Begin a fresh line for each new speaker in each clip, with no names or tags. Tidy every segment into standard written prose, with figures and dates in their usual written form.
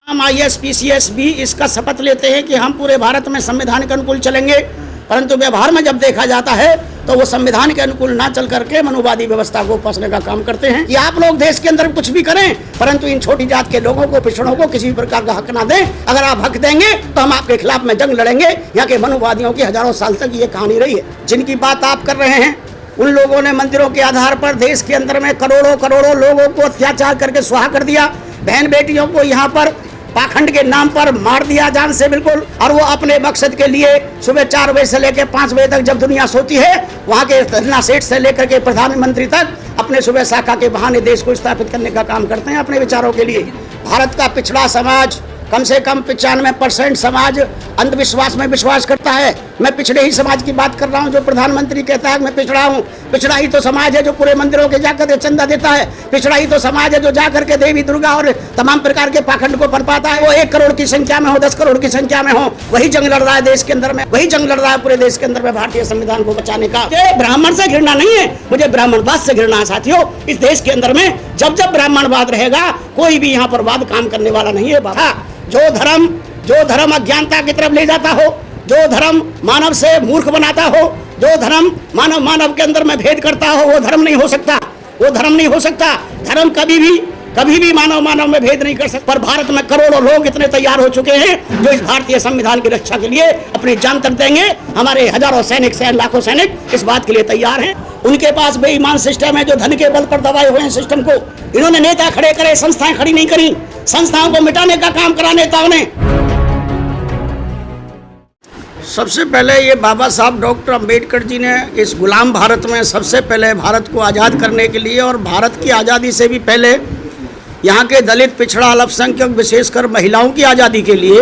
हम IAS PCS भी इसका शपथ लेते हैं कि हम पूरे भारत में संविधान के अनुकूल चलेंगे, परंतु व्यवहार में जब देखा जाता है तो वो संविधान के अनुकूल ना चल करके मनुवादी व्यवस्था को फंसने का काम करते हैं कि आप लोग देश के अंदर कुछ भी करें, परंतु इन छोटी जात के लोगों को, पिछड़ों को किसी भी प्रकार का हक ना दें। अगर आप हक देंगे तो हम आपके खिलाफ में जंग लड़ेंगे। यहाँ के मनुवादियों की हजारों साल तक ये कहानी रही है। जिनकी बात आप कर रहे हैं उन लोगों ने मंदिरों के आधार पर देश के अंदर में करोड़ों करोड़ों लोगों को अत्याचार करके सुहा कर दिया। बहन बेटियों को यहाँ पर पाखंड के नाम पर मार दिया जान से बिल्कुल। और वो अपने मकसद के लिए सुबह 4 बजे से लेकर 5 बजे तक जब दुनिया सोती है, वहाँ के धरना सेठ से लेकर के प्रधानमंत्री तक अपने सुबह शाखा के बहाने देश को स्थापित करने का काम करते हैं अपने विचारों के लिए। भारत का पिछड़ा समाज, कम से कम 95% समाज अंधविश्वास में विश्वास करता है। मैं पिछड़े ही समाज की बात कर रहा हूँ। जो प्रधानमंत्री कहता है मैं पिछड़ा हूँ, पिछड़ा ही तो समाज है जो पूरे मंदिरों के जाकर के चंदा देता है। पिछड़ा ही तो समाज है जो जाकर के देवी दुर्गा और तमाम प्रकार के पाखंड को पनपाता है। वो 1 करोड़ की संख्या में हो, 10 करोड़ की संख्या में हो, वही जंग लड़ रहा है देश के अंदर में, वही जंग लड़ रहा है पूरे देश के अंदर में भारतीय संविधान को बचाने का। ब्राह्मण से घृणा नहीं है, मुझे ब्राह्मणवाद से घृणा है साथियों। इस देश के अंदर में जब जब ब्राह्मणवाद रहेगा कोई भी यहाँ पर वाद काम करने वाला नहीं है बाबा। जो धर्म अज्ञानता की तरफ ले जाता हो, जो धर्म मानव से मूर्ख बनाता हो, जो धर्म मानव के अंदर में भेद करता हो, वो धर्म नहीं हो सकता। वो धर्म नहीं हो सकता। धर्म कभी भी मानव में भेद नहीं कर सकता। पर भारत में करोड़ों लोग इतने तैयार हो चुके हैं जो इस भारतीय संविधान की रक्षा के लिए अपनी जान तक देंगे। हमारे हजारों सैनिक, लाखों सैनिक इस बात के लिए तैयार हैं। उनके पास बेईमान सिस्टम है जो धन के बल पर दबाए हुए हैं सिस्टम को। इन्होंने नेता खड़े करे, संस्थाएं खड़ी नहीं करी। संस्थाओं को मिटाने का काम करा नेताओं ने। सबसे पहले ये बाबा साहब डॉक्टर अंबेडकर जी ने इस गुलाम भारत में सबसे पहले भारत को आज़ाद करने के लिए और भारत की आज़ादी से भी पहले यहाँ के दलित, पिछड़ा, अल्पसंख्यक, विशेषकर महिलाओं की आज़ादी के लिए,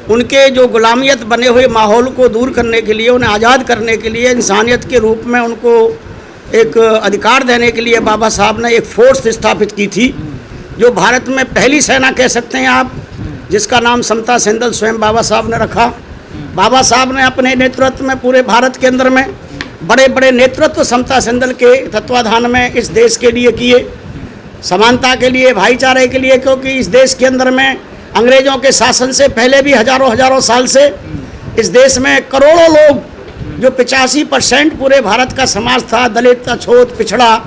उनके जो गुलामियत बने हुए माहौल को दूर करने के लिए, उन्हें आज़ाद करने के लिए, इंसानियत के रूप में उनको एक अधिकार देने के लिए बाबा साहब ने एक फोर्स स्थापित की थी जो भारत में पहली सेना कह सकते हैं आप, जिसका नाम समता सेंदल स्वयं बाबा साहब ने रखा। बाबा साहब ने अपने नेतृत्व में पूरे भारत के अंदर में बड़े बड़े नेतृत्व समता सेंदल के तत्वाधान में इस देश के लिए किए, समानता के लिए, भाईचारे के लिए। क्योंकि इस देश के अंदर में अंग्रेजों के शासन से पहले भी हजारों साल से इस देश में करोड़ों लोग, जो 85% पूरे भारत का समाज था, दलित, अछूत, पिछड़ा,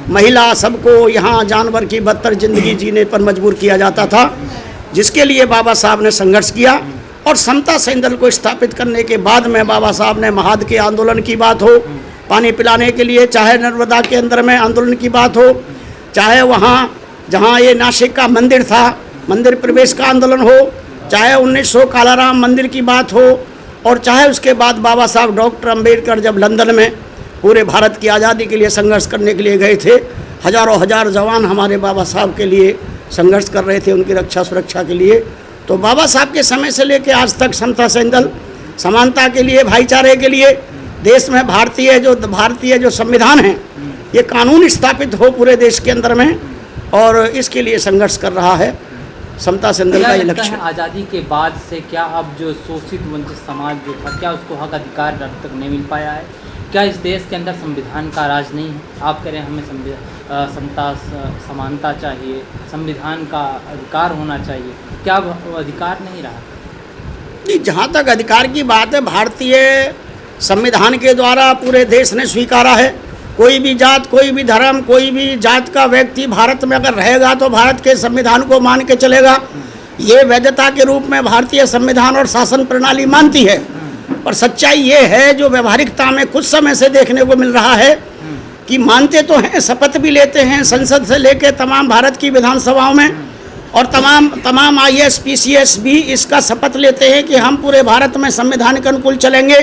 महिला, सबको यहाँ जानवर की बदतर जिंदगी जीने पर मजबूर किया जाता था, जिसके लिए बाबा साहब ने संघर्ष किया। और समता सेंदल को स्थापित करने के बाद में बाबा साहब ने महाद के आंदोलन की बात हो, पानी पिलाने के लिए, चाहे नर्मदा के अंदर में आंदोलन की बात हो, चाहे वहाँ जहाँ ये नासिक का मंदिर था, मंदिर प्रवेश का आंदोलन हो, चाहे 1900 कालाराम मंदिर की बात हो, और चाहे उसके बाद बाबा साहब डॉक्टर अंबेडकर जब लंदन में पूरे भारत की आज़ादी के लिए संघर्ष करने के लिए गए थे, हजार जवान हमारे बाबा साहब के लिए संघर्ष कर रहे थे, उनकी रक्षा सुरक्षा के लिए। तो बाबा साहब के समय से लेकर आज तक समता सेंदल समानता के लिए, भाईचारे के लिए, देश में भारतीय जो संविधान है, ये कानून स्थापित हो पूरे देश के अंदर में, और इसके लिए संघर्ष कर रहा है समता सेंदल का ये लक्ष्य।
आज़ादी के बाद से क्या अब जो शोषित वंचित समाज जो था, क्या उसको हक अधिकार अब तक नहीं मिल पाया है? क्या इस देश के अंदर संविधान का राज नहीं है? आप कह रहे हैं हमें समता समानता चाहिए, संविधान का अधिकार होना चाहिए, क्या अधिकार नहीं रहा?
नहीं, जहाँ तक अधिकार की बात है, भारतीय संविधान के द्वारा पूरे देश ने स्वीकारा है। कोई भी जात, कोई भी धर्म, कोई भी जात का व्यक्ति भारत में अगर रहेगा तो भारत के संविधान को मान के चलेगा। ये वैधता के रूप में भारतीय संविधान और शासन प्रणाली मानती है। पर सच्चाई ये है जो व्यवहारिकता में कुछ समय से देखने को मिल रहा है कि मानते तो हैं, शपथ भी लेते हैं संसद से लेकर तमाम भारत की विधानसभाओं में, और तमाम IAS PCS भी इसका शपथ लेते हैं कि हम पूरे भारत में संविधान के अनुकूल चलेंगे,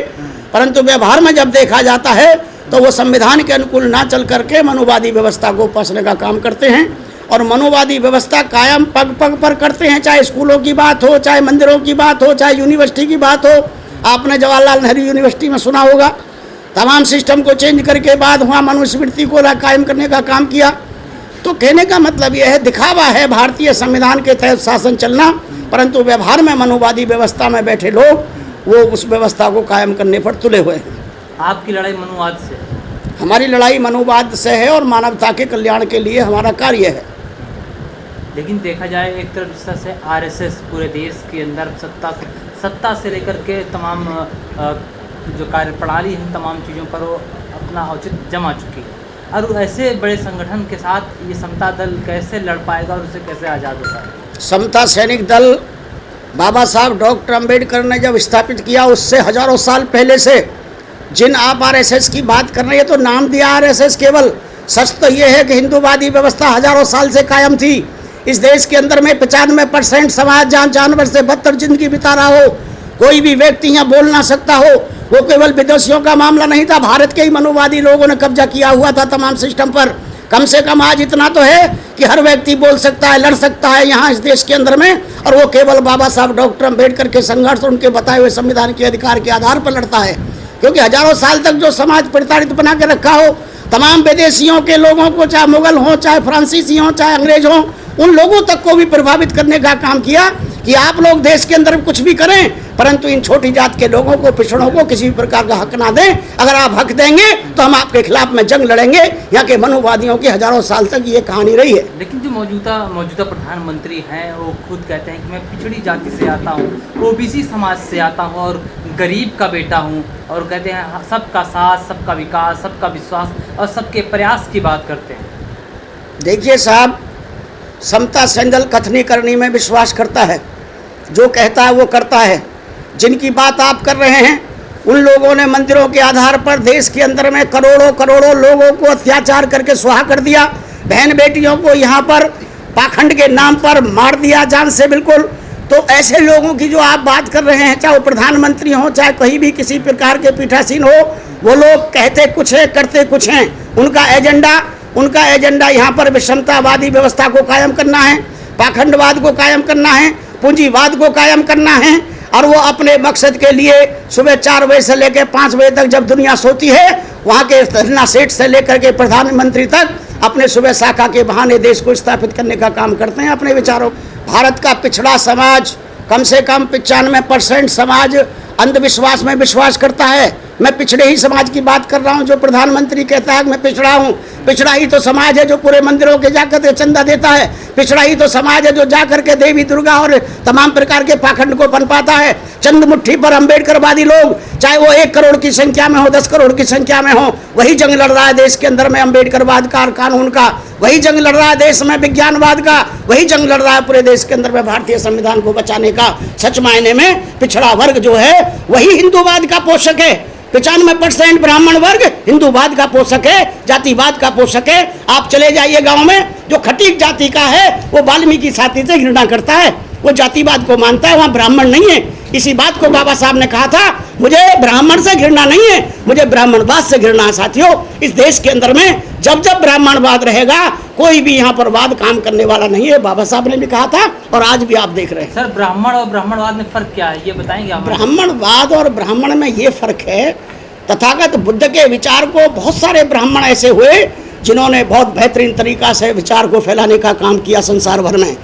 परंतु व्यवहार में जब देखा जाता है तो वो संविधान के अनुकूल ना चल करके मनुवादी व्यवस्था को फंसने का काम करते हैं। और मनुवादी व्यवस्था कायम पग पग पर करते हैं, चाहे स्कूलों की बात हो, चाहे मंदिरों की बात हो, चाहे यूनिवर्सिटी की बात हो। आपने जवाहरलाल नेहरू यूनिवर्सिटी में सुना होगा, तमाम सिस्टम को चेंज करके बाद वहाँ मनुस्मृति को कायम करने का काम किया। तो कहने का मतलब यह है, दिखावा है भारतीय संविधान के तहत शासन चलना, परंतु व्यवहार में मनुवादी व्यवस्था में बैठे लोग वो उस व्यवस्था को कायम करने पर तुले हुए हैं।
आपकी लड़ाई मनुवाद से? हमारी
लड़ाई मनुवाद से है और मानवता के कल्याण के लिए हमारा कार्य है।
लेकिन देखा जाए एक तरफ से आरएसएस पूरे देश के अंदर सत्ता से लेकर के तमाम जो कार्यप्रणाली है तमाम चीज़ों पर वो अपना औचित्य जमा चुकी है, और ऐसे बड़े संगठन के साथ ये समता दल कैसे लड़ पाएगा और उसे कैसे आज़ाद हो पाएगा?
समता सैनिक दल बाबा साहब डॉक्टर अंबेडकर ने जब स्थापित किया उससे हजारों साल पहले से जिन आप आरएसएस की बात कर रहे हैं तो नाम दिया आरएसएस, केवल सच तो ये है कि हिंदूवादी व्यवस्था हजारों साल से कायम थी। इस देश के अंदर में 95% समाज जहाँ जानवर से बदतर जिंदगी बिता रहा हो, कोई भी व्यक्ति यहाँ बोल ना सकता हो, वो केवल विदेशियों का मामला नहीं था, भारत के ही मनुवादी लोगों ने कब्जा किया हुआ था तमाम सिस्टम पर। कम से कम आज इतना तो है कि हर व्यक्ति बोल सकता है, लड़ सकता है यहाँ इस देश के अंदर में, और वो केवल बाबा साहब डॉक्टर अंबेडकर के संघर्ष और उनके बताए हुए संविधान के अधिकार के आधार पर लड़ता है। क्योंकि हजारों साल तक जो समाज प्रताड़ित बना के रखा हो, तमाम विदेशियों के लोगों को, चाहे मुगल हों, चाहे फ्रांसीसी हों, चाहे अंग्रेज हों, उन लोगों तक को भी प्रभावित करने का काम किया कि आप लोग देश के अंदर कुछ भी करें परंतु इन छोटी जात के लोगों को, पिछड़ों को किसी भी प्रकार का हक ना दें। अगर आप हक देंगे तो हम आपके खिलाफ में जंग लड़ेंगे। यहाँ के मनुवादियों की हजारों साल तक ये कहानी रही है।
लेकिन जो मौजूदा प्रधानमंत्री हैं वो खुद कहते हैं कि मैं पिछड़ी जाति से आता हूँ, ओबीसी समाज से आता हूँ और गरीब का बेटा हूँ, और कहते हैं सबका साथ, सबका विकास, सबका विश्वास और सबके प्रयास की बात करते हैं।
देखिए साहब, समता सैनिक दल कथनी करनी में विश्वास करता है, जो कहता है वो करता है। जिनकी बात आप कर रहे हैं उन लोगों ने मंदिरों के आधार पर देश के अंदर में करोड़ों करोड़ों लोगों को अत्याचार करके सुहा कर दिया, बहन बेटियों को यहाँ पर पाखंड के नाम पर मार दिया जान से बिल्कुल। तो ऐसे लोगों की जो आप बात कर रहे हैं, चाहे वो प्रधानमंत्री हो, चाहे कहीं भी किसी प्रकार के पीठासीन हो, वो लोग कहते कुछ है करते कुछ हैं। उनका एजेंडा यहाँ पर विषमतावादी व्यवस्था को कायम करना है, पाखंडवाद को कायम करना है, पूंजीवाद को कायम करना है, और वो अपने मकसद के लिए सुबह 4 बजे से लेकर 5 बजे तक जब दुनिया सोती है, वहाँ के धरना सेठ से लेकर के प्रधानमंत्री तक अपने सुबह शाखा के बहाने देश को स्थापित करने का काम करते हैं अपने विचारों। भारत का पिछड़ा समाज, कम से कम 95% समाज अंधविश्वास में विश्वास करता है। मैं पिछड़े ही समाज की बात कर रहा हूँ। जो प्रधानमंत्री कहता है मैं पिछड़ा हूँ, पिछड़ा ही तो समाज है जो पूरे मंदिरों के जाकर के चंदा देता है, पिछड़ा ही तो समाज है जो जाकर के देवी दुर्गा और तमाम प्रकार के पाखंड को पनपाता है। चंद मुट्ठी पर अंबेडकरवादी लोग, चाहे वो 1 करोड़ की संख्या में हो, 10 करोड़ की संख्या में हो, वही जंग लड़ रहा है देश के अंदर में अंबेडकरवाद का और कानून का, वही जंग लड़ रहा है देश में विज्ञानवाद का, वही जंग लड़ रहा है पूरे देश के अंदर में भारतीय संविधान को बचाने का। सच मायने में पिछड़ा वर्ग जो है वही हिंदूवाद का पोषक है। 95% ब्राह्मण वर्ग हिंदूवाद का पोषक है, जातिवाद का पोषक है। आप चले जाइए गांव में, जो खटीक जाति का है वो वाल्मीकि जाति से घृणा करता है, वो जातिवाद को मानता है, वहाँ ब्राह्मण नहीं है। इसी बात को बाबा साहब ने कहा था, मुझे ब्राह्मण से घृणा नहीं है, मुझे ब्राह्मणवाद से घृणा है। साथियों, इस देश के अंदर में जब जब ब्राह्मणवाद रहेगा कोई भी यहाँ पर वाद काम करने वाला नहीं है। बाबा साहब ने भी कहा था और आज भी आप देख रहे हैं।
सर, ब्राह्मण और ब्राह्मणवाद में फर्क क्या है, ये बताएंगे आप?
ब्राह्मणवाद और ब्राह्मण में ये फर्क है, तथागत बुद्ध के विचार को बहुत सारे ब्राह्मण ऐसे हुए जिन्होंने बहुत बेहतरीन तरीका से विचार को फैलाने का काम किया संसार भर में,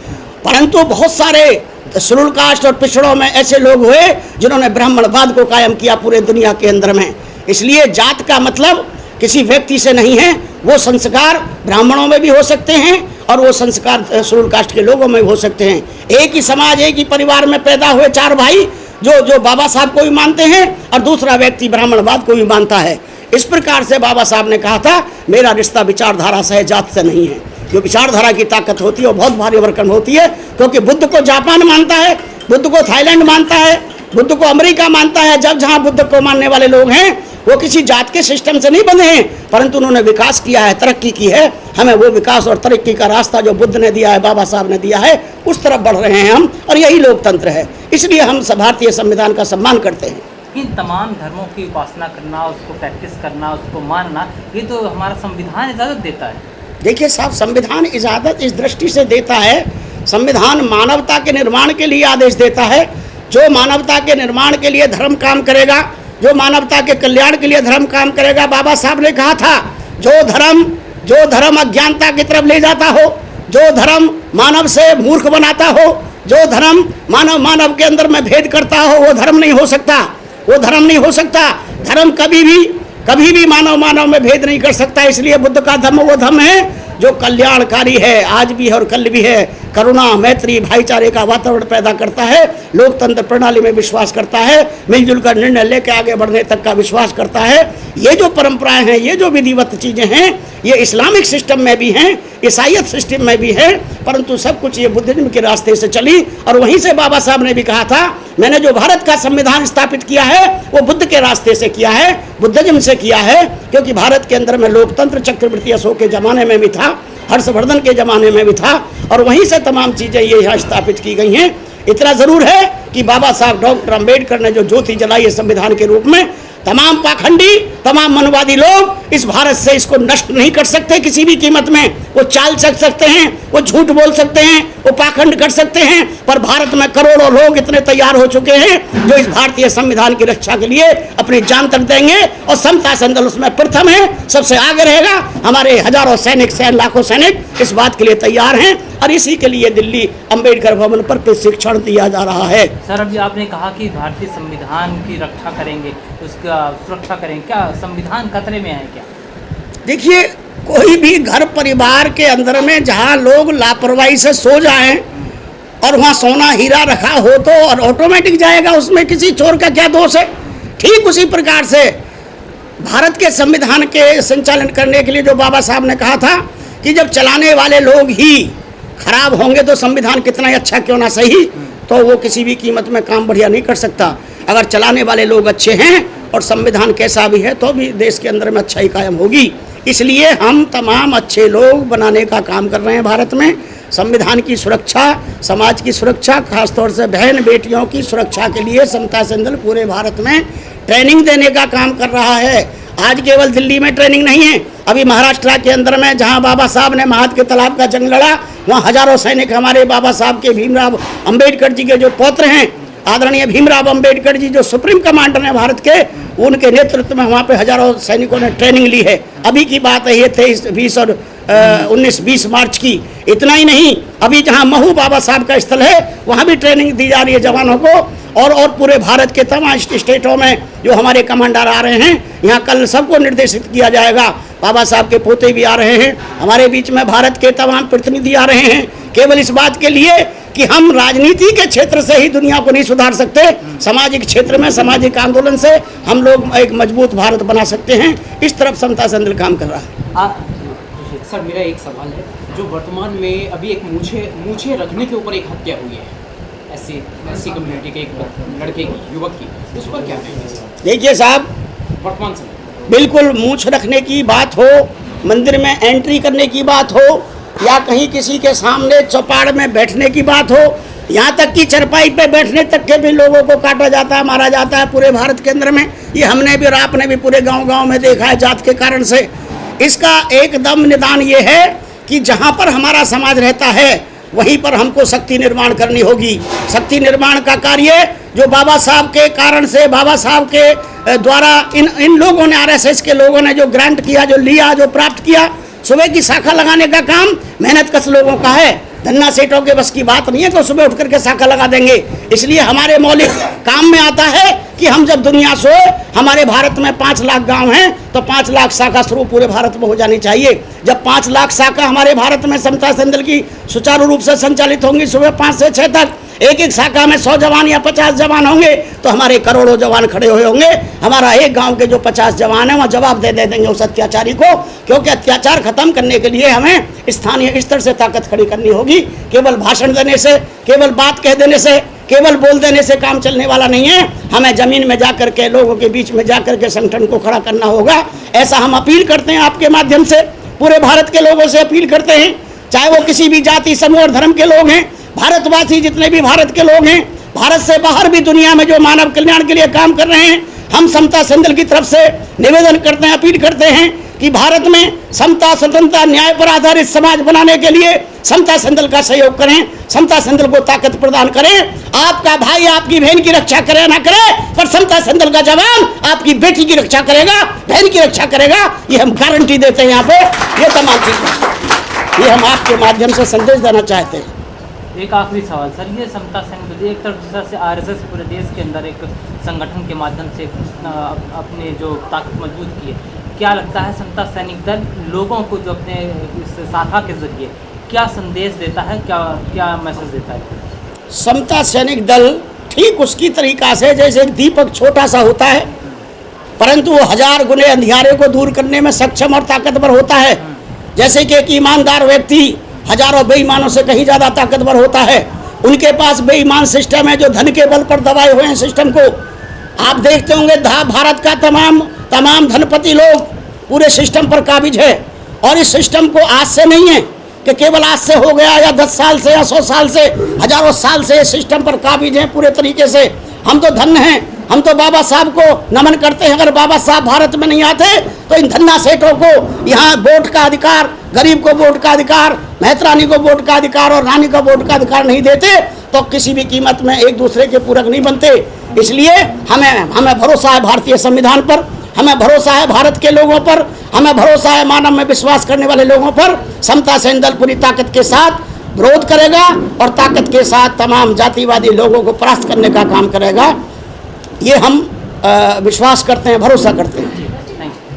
परंतु बहुत सारे शेड्यूल कास्ट और पिछड़ों में ऐसे लोग हुए जिन्होंने ब्राह्मणवाद को कायम किया पूरे दुनिया के अंदर में। इसलिए जात का मतलब किसी व्यक्ति से नहीं है, वो संस्कार ब्राह्मणों में भी हो सकते हैं और वो संस्कार शेड्यूल कास्ट के लोगों में भी हो सकते हैं। एक ही समाज, एक ही परिवार में पैदा हुए 4 भाई जो बाबा साहब को भी मानते हैं और दूसरा व्यक्ति ब्राह्मणवाद को भी मानता है। इस प्रकार से बाबा साहब ने कहा था, मेरा रिश्ता विचारधारा से है, जात से नहीं है। जो विचारधारा की ताकत होती है वो बहुत भारी भरकम होती है, क्योंकि बुद्ध को जापान मानता है, बुद्ध को थाईलैंड मानता है, बुद्ध को अमेरिका मानता है। जब जहाँ बुद्ध को मानने वाले लोग हैं वो किसी जात के सिस्टम से नहीं बंधे हैं, परंतु उन्होंने विकास किया है, तरक्की की है। हमें वो विकास और तरक्की का रास्ता जो बुद्ध ने दिया है, बाबा साहब ने दिया है, उस तरफ बढ़ रहे हैं हम, और यही लोकतंत्र है। इसलिए हम भारतीय संविधान का सम्मान करते हैं।
इन तमाम धर्मों की उपासना करना, उसको प्रैक्टिस करना, उसको मानना, ये तो हमारा संविधान इजाज़त देता है।
देखिए साहब, संविधान इजाज़त इस दृष्टि से देता है, संविधान मानवता के निर्माण के लिए आदेश देता है। जो मानवता के निर्माण के लिए धर्म काम करेगा, जो मानवता के कल्याण के लिए धर्म काम करेगा, बाबा साहब ने कहा था, जो धर्म अज्ञानता की तरफ ले जाता हो, जो धर्म मानव से मूर्ख बनाता हो, जो धर्म मानव के अंदर में भेद करता हो, वो धर्म नहीं हो सकता, वो धर्म नहीं हो सकता। धर्म कभी भी मानव में भेद नहीं कर सकता। इसलिए बुद्ध का धर्म वो धर्म है जो कल्याणकारी है, आज भी है और कल भी है, करुणा, मैत्री, भाईचारे का वातावरण पैदा करता है, लोकतंत्र प्रणाली में विश्वास करता है, मिलजुल कर निर्णय लेकर आगे बढ़ने तक का विश्वास करता है। ये जो परंपराएं हैं, ये जो विधिवत चीज़ें हैं, ये इस्लामिक सिस्टम में भी हैं, ईसाइयत सिस्टम में भी है, परंतु सब कुछ ये बुद्धिज्म के रास्ते से चली। और वहीं से बाबा साहब ने भी कहा था, मैंने जो भारत का संविधान स्थापित किया है वो बुद्ध के रास्ते से किया है, बुद्धिज्म से किया है, क्योंकि भारत के अंदर में लोकतंत्र चक्रवर्ती अशोक के ज़माने में भी था, हर्षवर्धन के ज़माने में भी था, और वहीं से तमाम चीज़ें ये यहाँ स्थापित की गई हैं। इतना ज़रूर है कि बाबा साहब डॉक्टर अम्बेडकर ने जो ज्योति जलाई है संविधान के रूप में, तमाम पाखंडी, तमाम मनवादी लोग इस भारत से इसको नष्ट नहीं कर सकते किसी भी कीमत में। वो चाल चल सकते हैं, वो झूठ बोल सकते हैं, वो पाखंड कर सकते हैं, पर भारत में करोड़ों लोग इतने तैयार हो चुके हैं जो इस भारतीय संविधान की रक्षा के लिए अपनी जान तक देंगे। और समता संदल उसमें प्रथम है, सबसे आगे रहेगा। हमारे हजारों सैनिक, लाखों सैनिक इस बात के लिए तैयार हैं, और इसी के लिए दिल्ली अम्बेडकर भवन पर प्रशिक्षण दिया जा रहा है।
सर, अभी आपने कहा कि भारतीय संविधान की रक्षा करेंगे, उसका सुरक्षा करेंगे, क्या संविधान खतरे में है क्या?
देखिए, कोई भी घर परिवार के अंदर में जहाँ लोग लापरवाही से सो जाएं और वहाँ सोना हीरा रखा हो तो और ऑटोमेटिक जाएगा, उसमें किसी चोर का क्या दोष है। ठीक उसी प्रकार से भारत के संविधान के संचालन करने के लिए जो बाबा साहब ने कहा था कि जब चलाने वाले लोग ही खराब होंगे तो संविधान कितना ही अच्छा क्यों ना सही, तो वो किसी भी कीमत में काम बढ़िया नहीं कर सकता। अगर चलाने वाले लोग अच्छे हैं और संविधान कैसा भी है तो भी देश के अंदर में अच्छाई कायम होगी। इसलिए हम तमाम अच्छे लोग बनाने का काम कर रहे हैं भारत में। संविधान की सुरक्षा, समाज की सुरक्षा, खासतौर से बहन बेटियों की सुरक्षा के लिए समता संदल पूरे भारत में ट्रेनिंग देने का काम कर रहा है। आज केवल दिल्ली में ट्रेनिंग नहीं है, अभी महाराष्ट्र के अंदर में जहां बाबा साहब ने महाद के तालाब का जंग लड़ा, वहां हजारों सैनिक हमारे बाबा साहब के भीमराव अंबेडकर जी के जो पौत्र हैं, आदरणीय भीमराव अंबेडकर जी जो सुप्रीम कमांडर हैं भारत के, उनके नेतृत्व में वहाँ पे हजारों सैनिकों ने ट्रेनिंग ली है। अभी की बात है ये 23, 20 और 19-20 मार्च की। इतना ही नहीं, अभी जहाँ महू बाबा साहब का स्थल है वहाँ भी ट्रेनिंग दी जा रही है जवानों को, और पूरे भारत के तमाम स्टेटों में जो हमारे कमांडर आ रहे हैं, यहाँ कल सबको निर्देशित किया जाएगा। बाबा साहब के पोते भी आ रहे हैं, हमारे बीच में भारत के तमाम प्रतिनिधि आ रहे हैं, केवल इस बात के लिए कि हम राजनीति के क्षेत्र से ही दुनिया को नहीं सुधार सकते, सामाजिक क्षेत्र में सामाजिक आंदोलन से हम लोग एक मजबूत भारत बना सकते हैं। इस तरफ समता संदल काम कर रहा है।
सर, मेरा एक सवाल है, जो वर्तमान में अभी एक मूछे रखने के ऊपर एक हत्या हुई है ऐसी कम्युनिटी के एक लड़के की, युवक की, उस पर क्या कहेंगे?
देखिए साहब,
वर्तमान समय
बिल्कुल मूछ रखने की बात हो, मंदिर में एंट्री करने की बात हो, या कहीं किसी के सामने चौपाड़ में बैठने की बात हो, यहाँ तक कि चरपाई पे बैठने तक के भी लोगों को काटा जाता है, मारा जाता है पूरे भारत के अंदर में। ये हमने भी और आपने भी पूरे गांव-गांव में देखा है जात के कारण से। इसका एकदम निदान ये है कि जहाँ पर हमारा समाज रहता है वहीं पर हमको शक्ति निर्माण करनी होगी। शक्ति निर्माण का कार्य जो बाबा साहब के कारण से, बाबा साहब के द्वारा इन लोगों ने, आरएसएस के लोगों ने जो ग्रांट किया, जो लिया, जो प्राप्त किया, सुबह की शाखा लगाने का काम मेहनत कश लोगों का है। धन्ना सेठों के बस की बात नहीं है तो सुबह उठ करके शाखा लगा देंगे। इसलिए हमारे मौलिक काम में आता है कि हम जब दुनिया सोए, हमारे भारत में 5 लाख गांव हैं तो 5 लाख शाखा शुरू पूरे भारत में हो जानी चाहिए। जब 5 लाख शाखा हमारे भारत में समता संदल की सुचारू रूप से संचालित होंगी, सुबह 5 से 6 तक एक एक शाखा में 100 जवान या 50 जवान होंगे तो हमारे करोड़ों जवान खड़े हुए होंगे। हमारा एक गांव के जो 50 जवान हैं वहाँ जवाब दे देंगे उस अत्याचारी को, क्योंकि अत्याचार खत्म करने के लिए हमें स्थानीय स्तर से ताकत खड़ी करनी होगी। केवल भाषण देने से, केवल बात कह देने से, केवल बोल देने से काम चलने वाला नहीं है। हमें जमीन में जाकर के, लोगों के बीच में जाकर के संगठन को खड़ा करना होगा। ऐसा हम अपील करते हैं आपके माध्यम से, पूरे भारत के लोगों से अपील करते हैं, चाहे वो किसी भी जाति, समूह और धर्म के लोग हैं, भारतवासी जितने भी भारत के लोग हैं, भारत से बाहर भी दुनिया में जो मानव कल्याण के लिए काम कर रहे हैं, हम समता संदल की तरफ से निवेदन करते हैं, अपील करते हैं कि भारत में समता, स्वतंत्रता, न्याय पर आधारित समाज बनाने के लिए समता संदल का सहयोग करें, समता संदल को ताकत प्रदान करें। आपका भाई आपकी बहन की रक्षा करे ना करे, पर समता संदल का जवान आपकी बेटी की रक्षा करेगा, बहन की रक्षा करेगा, ये हम गारंटी देते हैं। यहाँ पे ये तमाम चीज़ें ये हम आपके माध्यम से संदेश देना चाहते हैं।
एक आखिरी सवाल सर, ये समता संघ एक तरफ से आरएसएस पूरे देश के अंदर एक संगठन के माध्यम से अपने जो ताकत मजबूत की है, क्या लगता है समता सैनिक दल लोगों को जो अपने इस शाखा के जरिए क्या संदेश देता है, क्या क्या मैसेज देता है?
समता सैनिक दल ठीक उसकी तरीका से जैसे एक दीपक छोटा सा होता है, परंतु वो 1000 गुने अंधियारे को दूर करने में सक्षम और ताकतवर होता है। जैसे कि एक ईमानदार व्यक्ति हजारों बेईमानों से कहीं ज़्यादा ताकतवर होता है। उनके पास बेईमान सिस्टम है जो धन के बल पर दबाए हुए हैं सिस्टम को। आप देखते होंगे भारत का तमाम धनपति लोग पूरे सिस्टम पर काबिज है, और इस सिस्टम को आज से नहीं है कि केवल आज से हो गया या 10 साल से या 100 साल से, हजारों साल से इस सिस्टम पर काबिज हैं पूरे तरीके से। हम तो धन्य हैं, हम तो बाबा साहब को नमन करते हैं। अगर बाबा साहब भारत में नहीं आते तो इन धन्ना सेठों को यहाँ वोट का अधिकार, गरीब को वोट का अधिकार, मेहतरानी को वोट का अधिकार और रानी को वोट का अधिकार नहीं देते तो किसी भी कीमत में एक दूसरे के पूरक नहीं बनते। इसलिए हमें भरोसा है भारतीय संविधान पर, हमें भरोसा है भारत के लोगों पर, हमें भरोसा है मानव में विश्वास करने वाले लोगों पर। समता सैनिक दल पूरी ताकत के साथ विरोध करेगा और ताकत के साथ तमाम जातिवादी लोगों को परास्त करने का काम करेगा। ये हम विश्वास करते हैं, भरोसा करते हैं।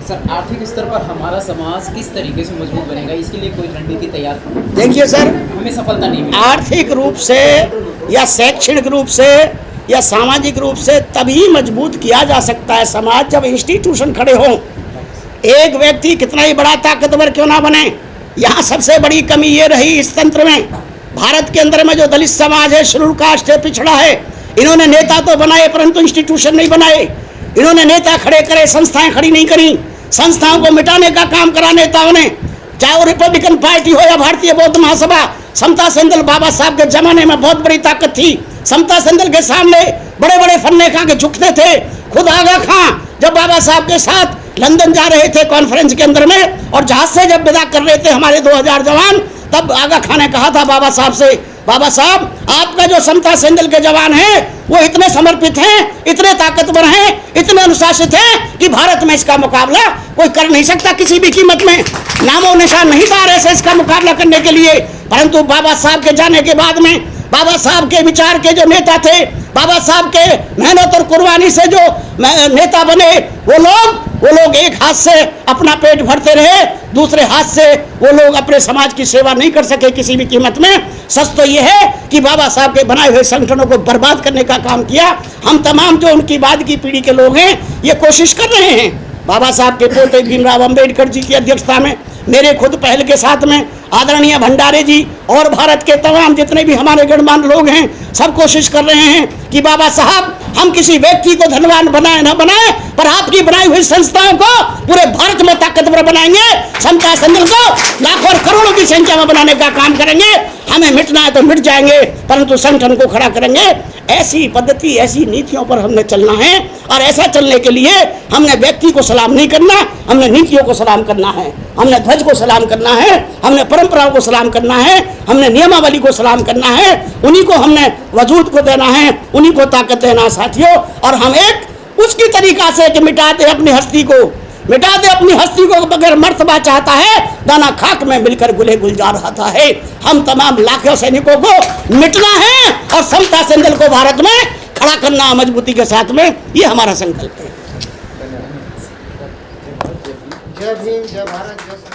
सर, आर्थिक स्तर पर हमारा समाज किस तरीके से मजबूत बनेगा, इसके लिए कोई रणनीति तैयार करें?
देखिए सर,
हमें सफलता नहीं मिली। आर्थिक
रूप से या शैक्षणिक रूप से या सामाजिक रूप से तभी मजबूत किया जा सकता है समाज जब इंस्टीट्यूशन खड़े हों। एक व्यक्ति कितना ही बड़ा ताकतवर क्यों ना बने, यहाँ सबसे बड़ी कमी ये रही इस तंत्र में। भारत के अंदर में जो दलित समाज है, शेड्यूल कास्ट है, पिछड़ा है, इन्होंने नेता तो बनाए परंतु इंस्टीट्यूशन नहीं बनाए। इन्होंने नेता खड़े करे, संस्थाएं खड़ी नहीं करी। संस्थाओं को मिटाने का काम करा नेताओं ने, चाहे वो रिपब्लिकन पार्टी हो या भारतीय बौद्ध महासभा। समता सैनिक दल बाबा साहब के जमाने में बहुत बड़ी ताकत थी। समता सैनिक दल के सामने बड़े बड़े फन्ने खा के झुकते थे। खुद आगा खां जब बाबा साहब के साथ लंदन जा रहे थे कॉन्फ्रेंस के अंदर में, और जहाज से जब विदा कर रहे थे हमारे 2000 जवान, तब आगा खां ने कहा था बाबा साहब से, बाबा साहब आपका जो समता सैनिक दल के जवान हैं वो इतने समर्पित हैं, इतने ताकतवर हैं, इतने अनुशासित हैं कि भारत में इसका मुकाबला कोई कर नहीं सकता किसी भी कीमत में। नामो निशान नहीं था RSS का मुकाबला करने के लिए। परंतु बाबा साहब के जाने के बाद में बाबा साहब के विचार के जो नेता थे, बाबा साहब के मेहनत और कुर्बानी से जो नेता बने, वो लोग एक हाथ से अपना पेट भरते रहे, दूसरे हाथ से वो लोग अपने समाज की सेवा नहीं कर सके किसी भी कीमत में। सच तो ये है कि बाबा साहब के बनाए हुए संगठनों को बर्बाद करने का काम किया। हम तमाम जो उनकी बाद की पीढ़ी के लोग हैं ये कोशिश कर रहे हैं। बाबा साहब के पोते भीमराव अंबेडकर जी की अध्यक्षता में, मेरे खुद पहल के साथ में आदरणीय भंडारे जी और भारत के तमाम जितने भी हमारे गणमान्य लोग हैं, सब कोशिश कर रहे हैं कि बाबा साहब हम किसी व्यक्ति को धनवान बनाए न बनाए, पर आपकी बनाई हुई संस्थाओं को पूरे भारत में ताकतवर बनाएंगे। समता सैनिक दल को लाखों और करोड़ों की संख्या में बनाने का काम करेंगे। हमें मिटना है तो मिट जाएंगे, परंतु संगठन को खड़ा करेंगे। ऐसी पद्धति, ऐसी नीतियों पर हमने चलना है, और ऐसा चलने के लिए हमने व्यक्ति को सलाम नहीं करना, हमने नीतियों को सलाम करना है, हमने ध्वज को सलाम करना है, हमने परंपराओं को सलाम करना है, हमने नियमावली को सलाम करना है, उन्हीं को हमने वजूद को देना है, उन्हीं को ताकत देना है साथियों। और हम एक उसकी तरीका से कि मिटा दे अपनी हस्ती को, बगैर मर्तबा चाहता है दाना खाक में मिलकर गुले गुलजार रहता है। हम तमाम लाखों सैनिकों को मिटना है और समता सैनिक दल को भारत में खड़ा करना मजबूती के साथ में, ये हमारा संकल्प है।
जय भीम, जय भारत, जय